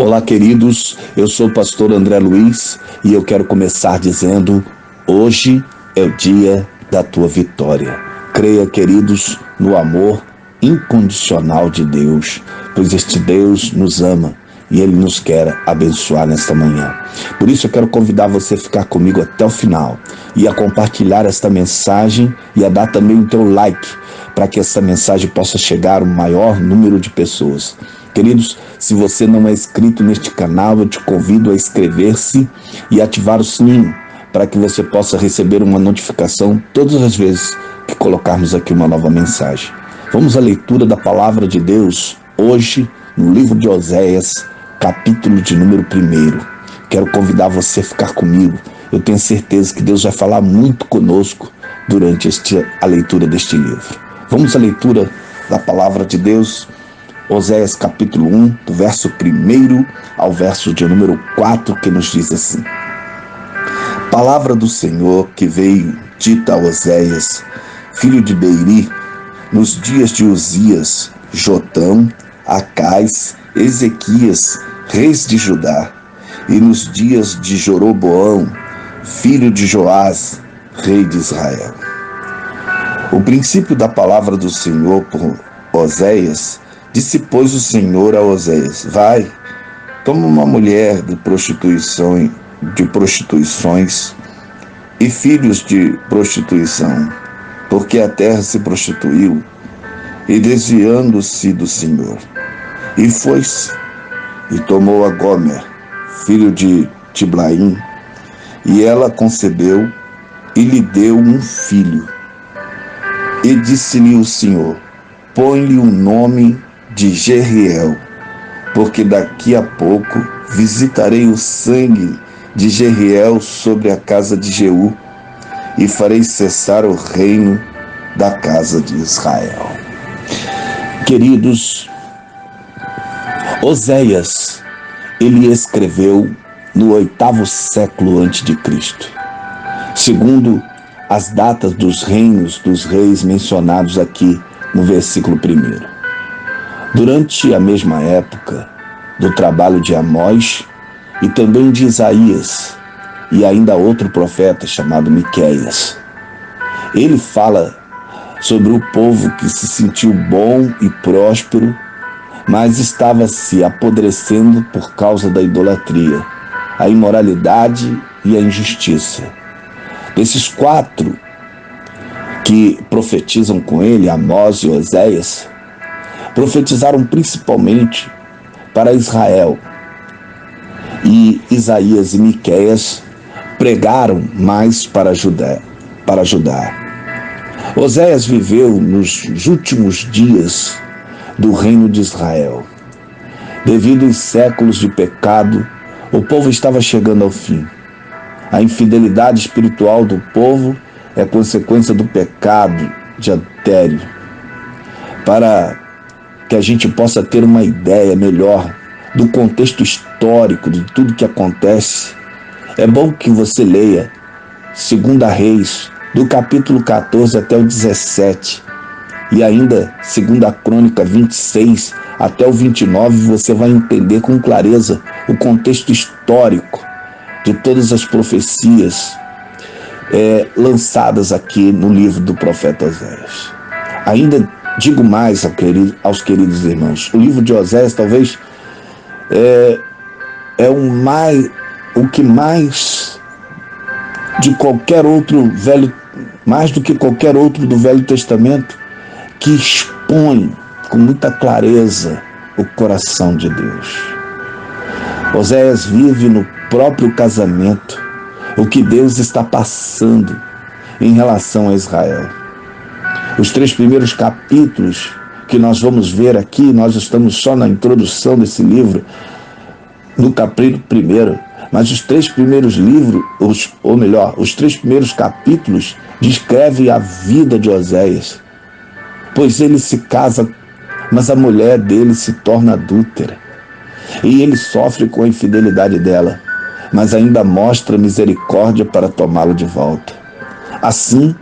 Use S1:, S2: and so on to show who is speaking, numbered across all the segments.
S1: Olá, queridos, eu sou o pastor André Luiz e eu quero começar dizendo: hoje é o dia da tua vitória. Creia, queridos, no amor incondicional de Deus, pois este Deus nos ama e Ele nos quer abençoar nesta manhã. Por isso eu quero convidar você a ficar comigo até o final e a compartilhar esta mensagem e a dar também o teu like, para que essa mensagem possa chegar ao maior número de pessoas. Queridos, se você não é inscrito neste canal, eu te convido a inscrever-se e ativar o sininho, para que você possa receber uma notificação todas as vezes que colocarmos aqui uma nova mensagem. Vamos à leitura da palavra de Deus hoje no livro de Oséias, capítulo de número 1. Quero convidar você a ficar comigo. Eu tenho certeza que Deus vai falar muito conosco durante a leitura deste livro. Vamos à leitura da palavra de Deus. Oséias capítulo 1, do verso 1 ao verso de número 4, que nos diz assim: Palavra do Senhor que veio dita a Oséias, filho de Beeri, nos dias de Uzias, Jotão, Acais, Ezequias, reis de Judá, e nos dias de Jeroboão, filho de Joás, rei de Israel. O princípio da palavra do Senhor por Oséias. Disse, pois, o Senhor a Oséias: vai, toma uma mulher de prostituições e filhos de prostituição, porque a terra se prostituiu, e desviando-se do Senhor. E foi-se, e tomou a Gomer, filho de Tiblaim, e ela concebeu, e lhe deu um filho. E disse-lhe o Senhor: põe-lhe o nome de Jeriel, porque daqui a pouco visitarei o sangue de Jeriel sobre a casa de Jeú, e farei cessar o reino da casa de Israel. Queridos, Oséias, ele escreveu no 8º século a.C., segundo as datas dos reinos dos reis mencionados aqui no versículo 1. Durante a mesma época do trabalho de Amós e também de Isaías e ainda outro profeta chamado Miqueias. Ele fala sobre o povo que se sentiu bom e próspero, mas estava se apodrecendo por causa da idolatria, a imoralidade e a injustiça. Desses 4 que profetizam com ele, Amós e Oséias, profetizaram principalmente para Israel. E Isaías e Miqueias pregaram mais para Judá. Oséias viveu nos últimos dias do reino de Israel. Devido aos séculos de pecado, o povo estava chegando ao fim. A infidelidade espiritual do povo é consequência do pecado de adultério. Para que a gente possa ter uma ideia melhor do contexto histórico de tudo que acontece, é bom que você leia 2 Reis, do capítulo 14 até o 17, e ainda 2 Crônica 26 até o 29, você vai entender com clareza o contexto histórico de todas as profecias lançadas aqui no livro do profeta Oséias. Ainda digo mais aos queridos irmãos, o livro de Oséias talvez o que mais de qualquer outro mais do que qualquer outro do Velho Testamento, que expõe com muita clareza o coração de Deus. Oséias vive no próprio casamento o que Deus está passando em relação a Israel. Os 3 primeiros capítulos que nós vamos ver aqui, nós estamos só na introdução desse livro, no capítulo 1, mas os 3 primeiros livros, os 3 primeiros capítulos descrevem a vida de Oséias, pois ele se casa, mas a mulher dele se torna adúltera, e ele sofre com a infidelidade dela, mas ainda mostra misericórdia para tomá-lo de volta. Assim,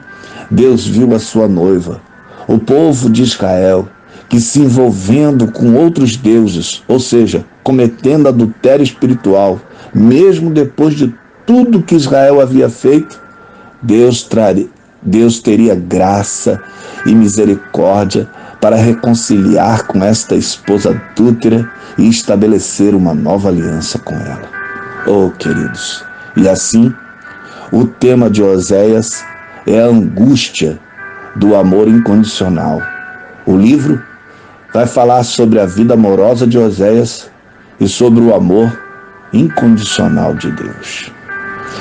S1: Deus viu a sua noiva, o povo de Israel, que se envolvendo com outros deuses, ou seja, cometendo adultério espiritual, mesmo depois de tudo que Israel havia feito, Deus teria graça e misericórdia para reconciliar com esta esposa adúltera e estabelecer uma nova aliança com ela. Oh, queridos, e assim, o tema de Oséias é a angústia do amor incondicional. O livro vai falar sobre a vida amorosa de Oséias e sobre o amor incondicional de Deus.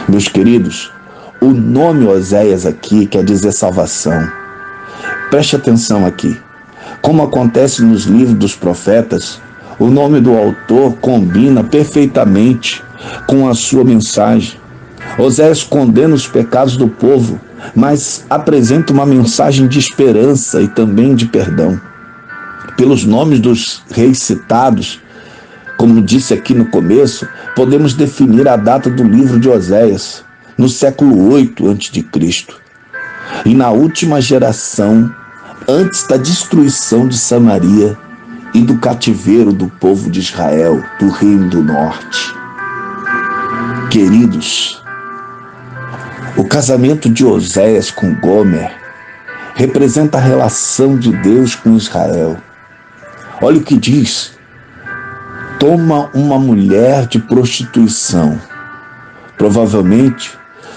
S1: Meus queridos, o nome Oséias aqui quer dizer salvação. Preste atenção aqui. Como acontece nos livros dos profetas, o nome do autor combina perfeitamente com a sua mensagem. Oséias condena os pecados do povo, mas apresenta uma mensagem de esperança e também de perdão. Pelos nomes dos reis citados, como disse aqui no começo, podemos definir a data do livro de Oséias, no século 8 a.C. E na última geração, antes da destruição de Samaria e do cativeiro do povo de Israel, do Reino do Norte. Queridos, o casamento de Oséias com Gomer representa a relação de Deus com Israel. Olha o que diz: toma uma mulher de prostituição. Provavelmente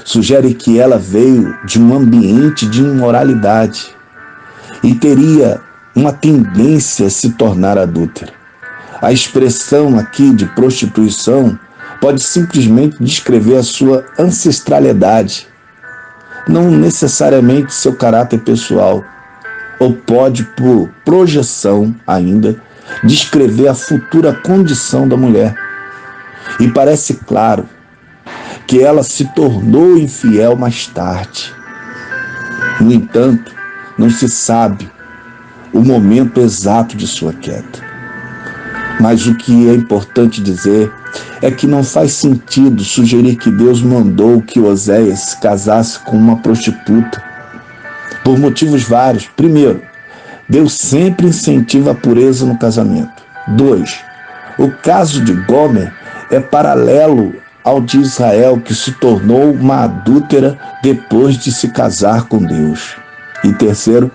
S1: sugere que ela veio de um ambiente de imoralidade e teria uma tendência a se tornar adúltera. A expressão aqui de prostituição pode simplesmente descrever a sua ancestralidade, não necessariamente seu caráter pessoal, ou pode, por projeção ainda, descrever a futura condição da mulher. E parece claro que ela se tornou infiel mais tarde. No entanto, não se sabe o momento exato de sua queda. Mas o que é importante dizer é que não faz sentido sugerir que Deus mandou que Oséias se casasse com uma prostituta, por motivos vários. Primeiro, Deus sempre incentiva a pureza no casamento. 2. O caso de Gomer é paralelo ao de Israel, que se tornou uma adúltera depois de se casar com Deus. E terceiro,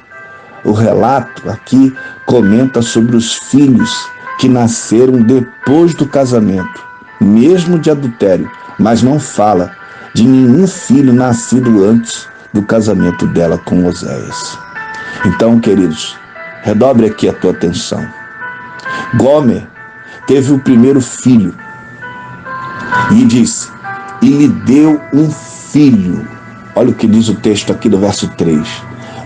S1: o relato aqui comenta sobre os filhos que nasceram depois do casamento, mesmo de adultério, mas não fala de nenhum filho nascido antes do casamento dela com Oséias. Então, queridos, redobre aqui a tua atenção. Gomer teve o primeiro filho e disse: e lhe deu um filho. Olha o que diz o texto aqui do verso 3.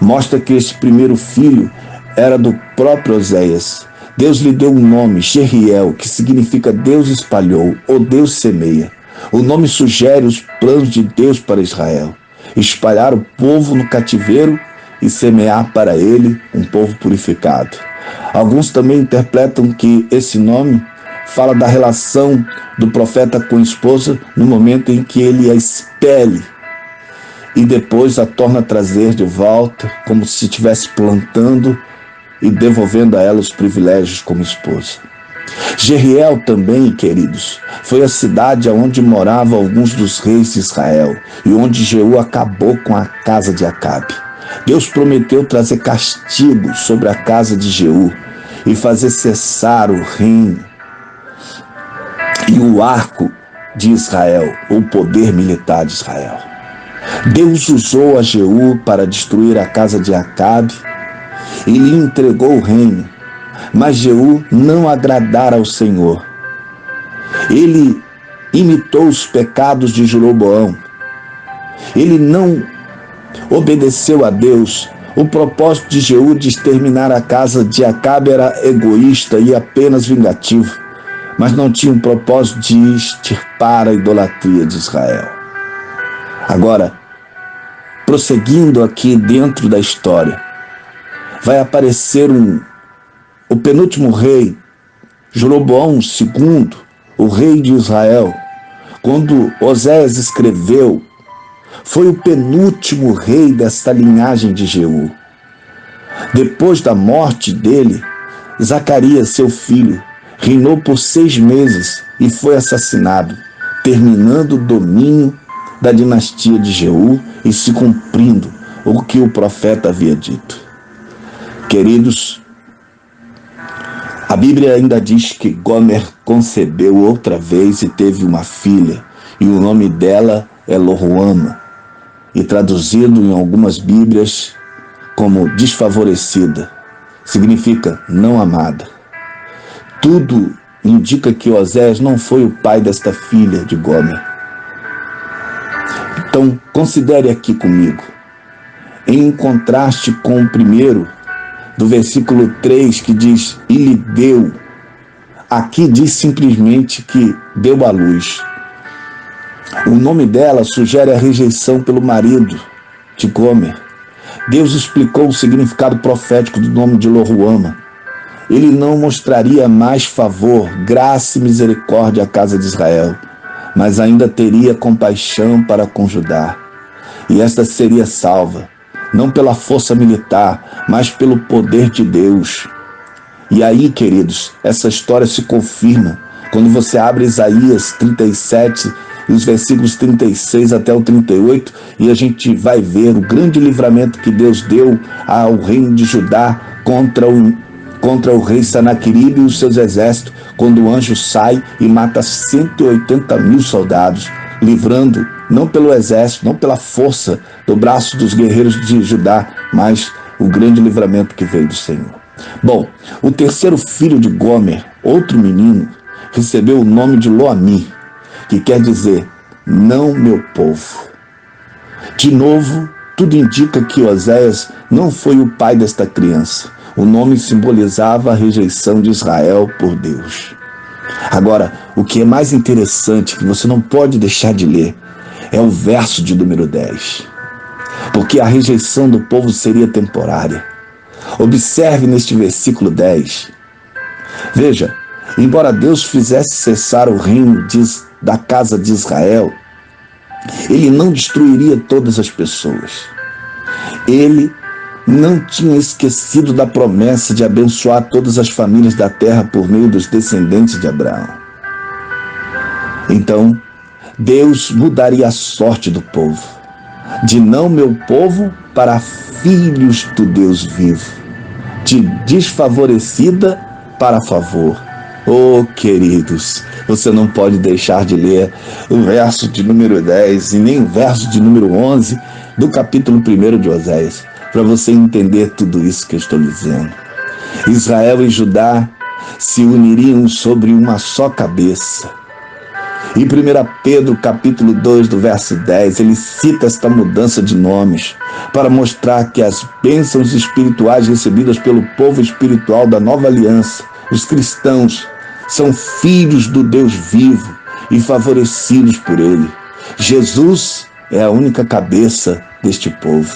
S1: Mostra que esse primeiro filho era do próprio Oséias. Deus lhe deu um nome, Jeriel, que significa Deus espalhou, ou Deus semeia. O nome sugere os planos de Deus para Israel: espalhar o povo no cativeiro e semear para ele um povo purificado. Alguns também interpretam que esse nome fala da relação do profeta com a esposa no momento em que ele a expele e depois a torna a trazer de volta, como se estivesse plantando e devolvendo a ela os privilégios como esposa. Jeriel também, queridos, foi a cidade onde moravam alguns dos reis de Israel e onde Jeú acabou com a casa de Acabe. Deus prometeu trazer castigo sobre a casa de Jeú e fazer cessar o reino e o arco de Israel, o poder militar de Israel. Deus usou a Jeú para destruir a casa de Acabe e lhe entregou o reino, mas Jeú não agradara ao Senhor. Ele imitou os pecados de Jeroboão. Ele não obedeceu a Deus. O propósito de Jeú de exterminar a casa de Acabe era egoísta e apenas vingativo, mas não tinha um propósito de extirpar a idolatria de Israel. Agora, prosseguindo aqui dentro da história, vai aparecer o penúltimo rei, Jeroboão II, o rei de Israel. Quando Oséias escreveu, foi o penúltimo rei desta linhagem de Jeú. Depois da morte dele, Zacarias, seu filho, reinou por 6 meses e foi assassinado, terminando o domínio da dinastia de Jeú e se cumprindo o que o profeta havia dito. Queridos, a Bíblia ainda diz que Gomer concebeu outra vez e teve uma filha, e o nome dela é Lo-ruama, e traduzido em algumas Bíblias como desfavorecida, significa não amada. Tudo indica que Oséias não foi o pai desta filha de Gomer. Então, considere aqui comigo, em contraste com o primeiro, do versículo 3, que diz, e lhe deu. Aqui diz simplesmente que deu à luz. O nome dela sugere a rejeição pelo marido de Gomer. Deus explicou o significado profético do nome de Lo-ruama. Ele não mostraria mais favor, graça e misericórdia à casa de Israel, mas ainda teria compaixão para com Judá. E esta seria salva, não pela força militar, mas pelo poder de Deus. E aí, queridos, essa história se confirma quando você abre Isaías 37, os versículos 36 até o 38, e a gente vai ver o grande livramento que Deus deu ao reino de Judá contra o rei Sanaqueribe e os seus exércitos, quando o anjo sai e mata 180.000 soldados, livrando não pelo exército, não pela força do braço dos guerreiros de Judá, mas o grande livramento que veio do Senhor. Bom, o terceiro filho de Gomer, outro menino, recebeu o nome de Lo-ammi, que quer dizer, não meu povo. De novo, tudo indica que Oséias não foi o pai desta criança. O nome simbolizava a rejeição de Israel por Deus. Agora, o que é mais interessante, que você não pode deixar de ler, é o verso de número 10. Porque a rejeição do povo seria temporária. Observe neste versículo 10. Veja, embora Deus fizesse cessar o reino da casa de Israel, ele não destruiria todas as pessoas. Ele não tinha esquecido da promessa de abençoar todas as famílias da terra por meio dos descendentes de Abraão. Então, Deus mudaria a sorte do povo, de não meu povo para filhos do Deus vivo, de desfavorecida para favor. Oh, queridos, você não pode deixar de ler o verso de número 10 e nem o verso de número 11 do capítulo 1 de Oséias, para você entender tudo isso que eu estou dizendo. Israel e Judá se uniriam sobre uma só cabeça. Em 1 Pedro capítulo 2, do verso 10, ele cita esta mudança de nomes para mostrar que as bênçãos espirituais recebidas pelo povo espiritual da nova aliança, os cristãos, são filhos do Deus vivo e favorecidos por ele. Jesus é a única cabeça deste povo.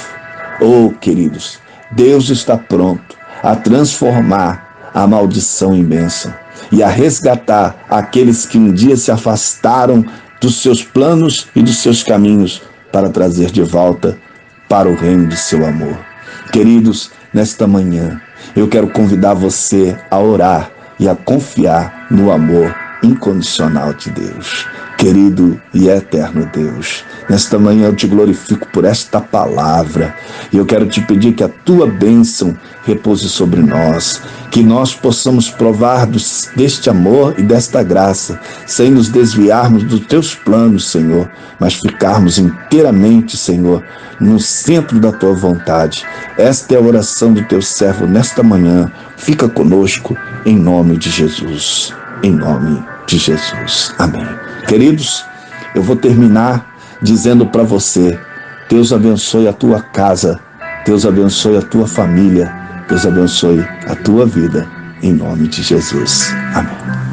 S1: Oh, queridos, Deus está pronto a transformar a maldição em bênção e a resgatar aqueles que um dia se afastaram dos seus planos e dos seus caminhos para trazer de volta para o reino de seu amor. Queridos, nesta manhã, eu quero convidar você a orar e a confiar no amor incondicional de Deus. Querido e eterno Deus, nesta manhã eu te glorifico por esta palavra e eu quero te pedir que a tua bênção repouse sobre nós, que nós possamos provar deste amor e desta graça, sem nos desviarmos dos teus planos, Senhor, mas ficarmos inteiramente, Senhor, no centro da tua vontade. Esta é a oração do teu servo nesta manhã. Fica conosco em nome de Jesus. Em nome de Jesus. Amém. Queridos, eu vou terminar dizendo para você, Deus abençoe a tua casa, Deus abençoe a tua família, Deus abençoe a tua vida, em nome de Jesus. Amém.